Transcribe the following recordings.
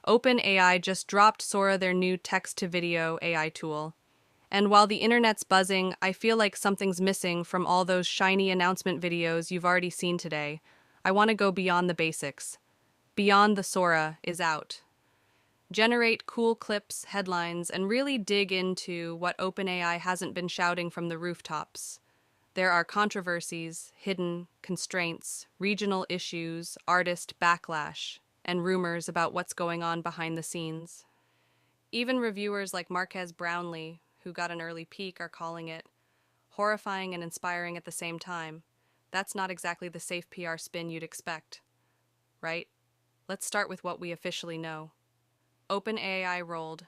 OpenAI just dropped Sora, their new text-to-video AI tool. And while the internet's buzzing, I feel like something's missing from all those shiny announcement videos you've already seen today. I want to go beyond the basics. Beyond the Sora is out. Generate cool clips, headlines, and really dig into what OpenAI hasn't been shouting from the rooftops. There are controversies, hidden constraints, regional issues, artist backlash, and rumors about what's going on behind the scenes. Even reviewers like Marquez Brownlee, who got an early peek, are calling it horrifying and inspiring at the same time. That's not exactly the safe PR spin you'd expect, right? Let's start with what we officially know. OpenAI rolled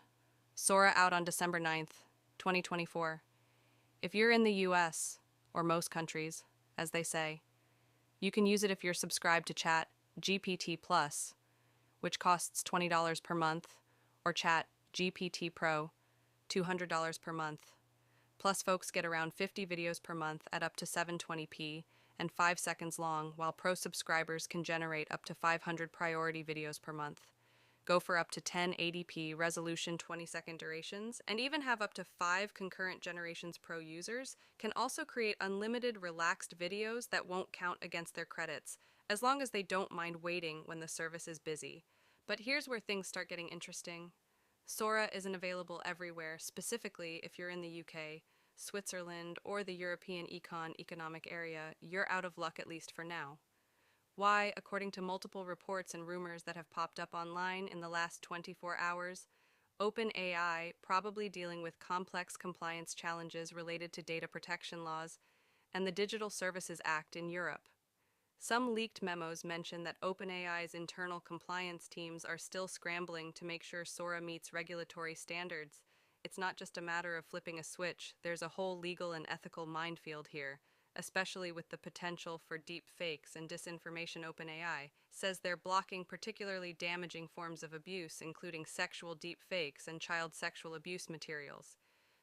Sora out on December 9th, 2024. If you're in the US, or most countries, as they say, you can use it if you're subscribed to Chat GPT Plus, which costs $20 per month, or Chat GPT Pro, $200 per month. Plus, folks get around 50 videos per month at up to 720p and 5 seconds long, while Pro subscribers can generate up to 500 priority videos per month. Go for up to 1080p resolution 20-second durations, and even have up to 5 concurrent generations. Pro users can also create unlimited relaxed videos that won't count against their credits, as long as they don't mind waiting when the service is busy. But here's where things start getting interesting. Sora isn't available everywhere, specifically if you're in the UK, Switzerland, or the European economic area. You're out of luck, at least for now. Why, according to multiple reports and rumors that have popped up online in the last 24 hours, OpenAI, probably dealing with complex compliance challenges related to data protection laws and the Digital Services Act in Europe. Some leaked memos mention that OpenAI's internal compliance teams are still scrambling to make sure Sora meets regulatory standards. It's not just a matter of flipping a switch, there's a whole legal and ethical minefield here, especially with the potential for deep fakes and disinformation. OpenAI says they're blocking particularly damaging forms of abuse, including sexual deep fakes and child sexual abuse materials.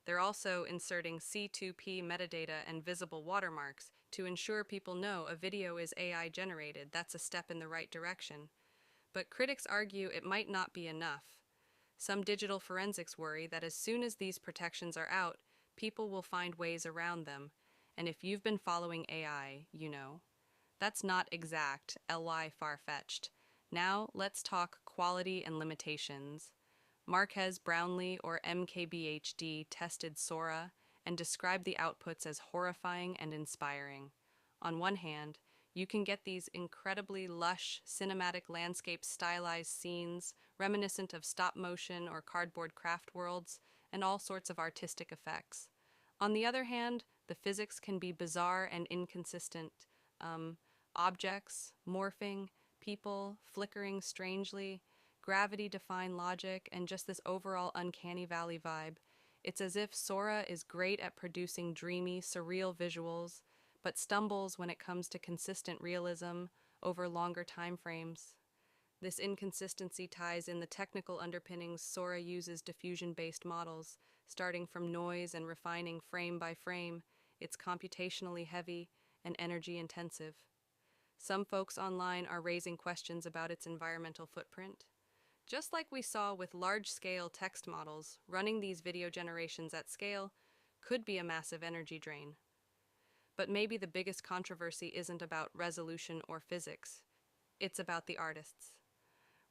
They're also inserting C2P metadata and visible watermarks to ensure people know a video is AI generated. That's a step in the right direction. But critics argue it might not be enough. Some digital forensics worry that as soon as these protections are out, people will find ways around them. And if you've been following AI, you know. That's not exact, ly far-fetched. Now let's talk quality and limitations. Marquez Brownlee, or MKBHD, tested Sora and described the outputs as horrifying and inspiring. On one hand, you can get these incredibly lush, cinematic landscape stylized scenes, reminiscent of stop motion or cardboard craft worlds, and all sorts of artistic effects. On the other hand, the physics can be bizarre and inconsistent. Objects, morphing, people, flickering strangely, gravity-defying logic, and just this overall uncanny valley vibe. It's as if Sora is great at producing dreamy, surreal visuals, but stumbles when it comes to consistent realism over longer time frames. This inconsistency ties in the technical underpinnings. Sora uses diffusion-based models, starting from noise and refining frame by frame. It's computationally heavy and energy-intensive. Some folks online are raising questions about its environmental footprint. Just like we saw with large-scale text models, running these video generations at scale could be a massive energy drain. But maybe the biggest controversy isn't about resolution or physics. It's about the artists.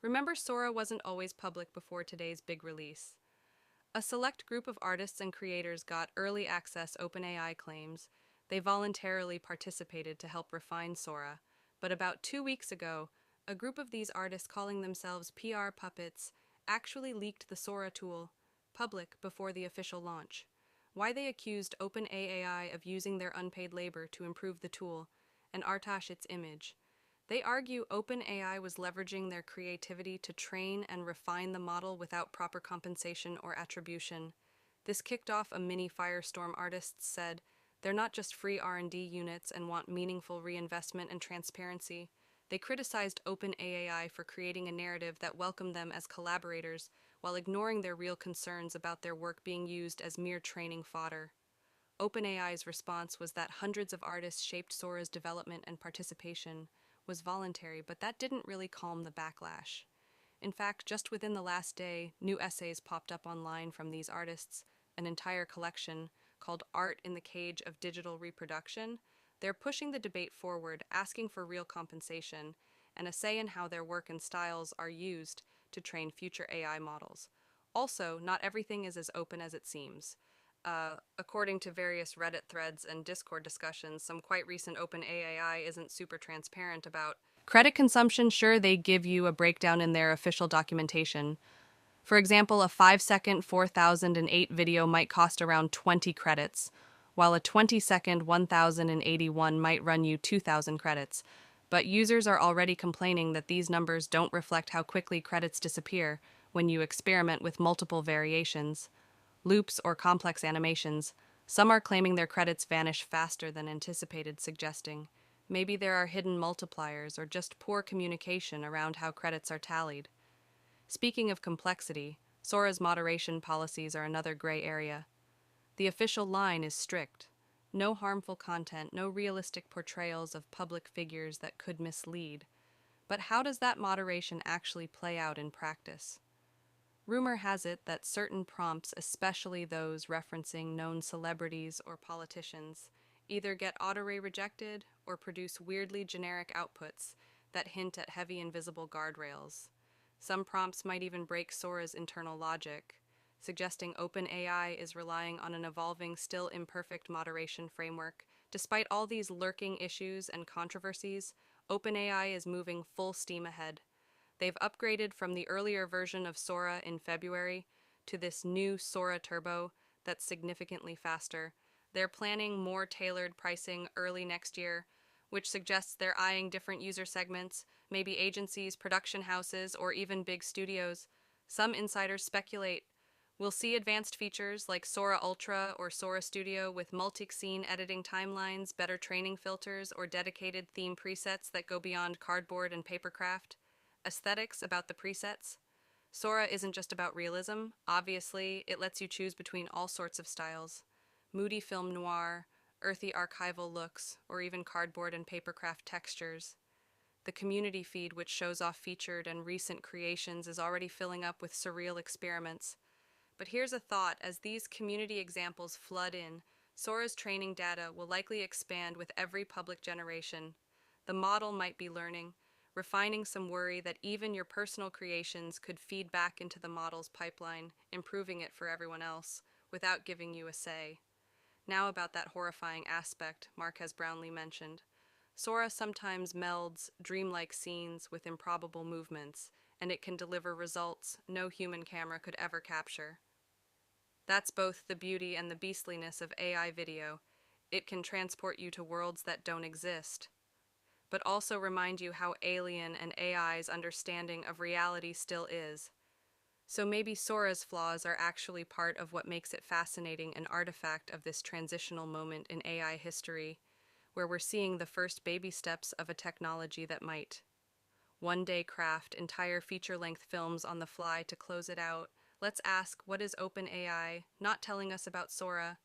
Remember, Sora wasn't always public before today's big release. A select group of artists and creators got early access. OpenAI claims they voluntarily participated to help refine Sora, but about 2 weeks ago, a group of these artists calling themselves PR puppets actually leaked the Sora tool public before the official launch. Why they accused OpenAI of using their unpaid labor to improve the tool and artash its image. They argue OpenAI was leveraging their creativity to train and refine the model without proper compensation or attribution. This kicked off a mini firestorm. Artists said they're not just free R&D units and want meaningful reinvestment and transparency. They criticized OpenAI for creating a narrative that welcomed them as collaborators while ignoring their real concerns about their work being used as mere training fodder. OpenAI's response was that hundreds of artists shaped Sora's development and participation was voluntary, but that didn't really calm the backlash. In fact, just within the last day, new essays popped up online from these artists, an entire collection called Art in the Cage of Digital Reproduction. They're pushing the debate forward, asking for real compensation, and a say in how their work and styles are used to train future AI models. Also, not everything is as open as it seems. According to various Reddit threads and Discord discussions, some quite recent OpenAI isn't super transparent about credit consumption. Sure, they give you a breakdown in their official documentation. For example, a 5-second 4008 video might cost around 20 credits, while a 20-second 1081 might run you 2000 credits. But users are already complaining that these numbers don't reflect how quickly credits disappear when you experiment with multiple variations, loops, or complex animations. Some are claiming their credits vanish faster than anticipated, suggesting maybe there are hidden multipliers or just poor communication around how credits are tallied. Speaking of complexity, SORA's moderation policies are another gray area. The official line is strict. No harmful content, no realistic portrayals of public figures that could mislead. But how does that moderation actually play out in practice? Rumor has it that certain prompts, especially those referencing known celebrities or politicians, either get auto-rejected or produce weirdly generic outputs that hint at heavy invisible guardrails. Some prompts might even break SORA's internal logic, suggesting OpenAI is relying on an evolving, still imperfect moderation framework. Despite all these lurking issues and controversies, OpenAI is moving full steam ahead. They've upgraded from the earlier version of SORA in February to this new SORA Turbo that's significantly faster. They're planning more tailored pricing early next year, which suggests they're eyeing different user segments, maybe agencies, production houses, or even big studios. Some insiders speculate we'll see advanced features like SORA Ultra or SORA Studio with multi-scene editing timelines, better training filters, or dedicated theme presets that go beyond cardboard and papercraft. Aesthetics about the presets. SORA isn't just about realism. Obviously, it lets you choose between all sorts of styles. Moody film noir, earthy archival looks, or even cardboard and papercraft textures. The community feed, which shows off featured and recent creations, is already filling up with surreal experiments. But here's a thought: as these community examples flood in, SORA's training data will likely expand with every public generation. The model might be learning, refining. Some worry that even your personal creations could feed back into the model's pipeline, improving it for everyone else, without giving you a say. Now about that horrifying aspect Marques Brownlee mentioned. SORA sometimes melds dreamlike scenes with improbable movements, and it can deliver results no human camera could ever capture. That's both the beauty and the beastliness of AI video. It can transport you to worlds that don't exist, but also remind you how alien an AI's understanding of reality still is. So maybe SORA's flaws are actually part of what makes it fascinating, an artifact of this transitional moment in AI history, where we're seeing the first baby steps of a technology that might one day craft entire feature-length films on the fly. To close it out, let's ask, what is OpenAI not telling us about SORA?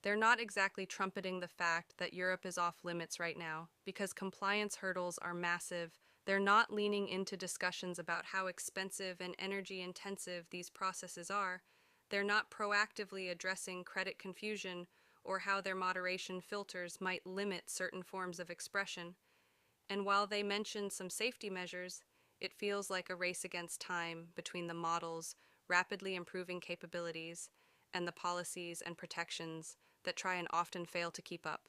They're not exactly trumpeting the fact that Europe is off limits right now, because compliance hurdles are massive. They're not leaning into discussions about how expensive and energy intensive these processes are. They're not proactively addressing credit confusion or how their moderation filters might limit certain forms of expression. And while they mention some safety measures, it feels like a race against time between the model's rapidly improving capabilities and the policies and protections that try and often fail to keep up.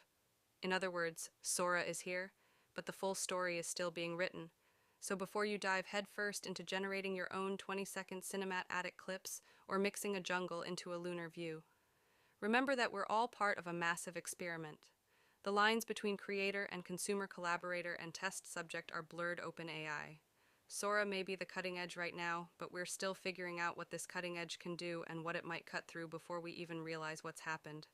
In other words, SORA is here, but the full story is still being written. So before you dive headfirst into generating your own 20-second cinematic clips or mixing a jungle into a lunar view, remember that we're all part of a massive experiment. The lines between creator and consumer, collaborator and test subject are blurred. OpenAI. SORA may be the cutting edge right now, but we're still figuring out what this cutting edge can do and what it might cut through before we even realize what's happened.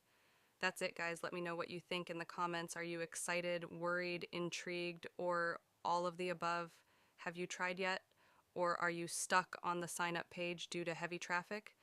That's it, guys. Let me know what you think in the comments. Are you excited, worried, intrigued, or all of the above? Have you tried yet? Or are you stuck on the sign up page due to heavy traffic?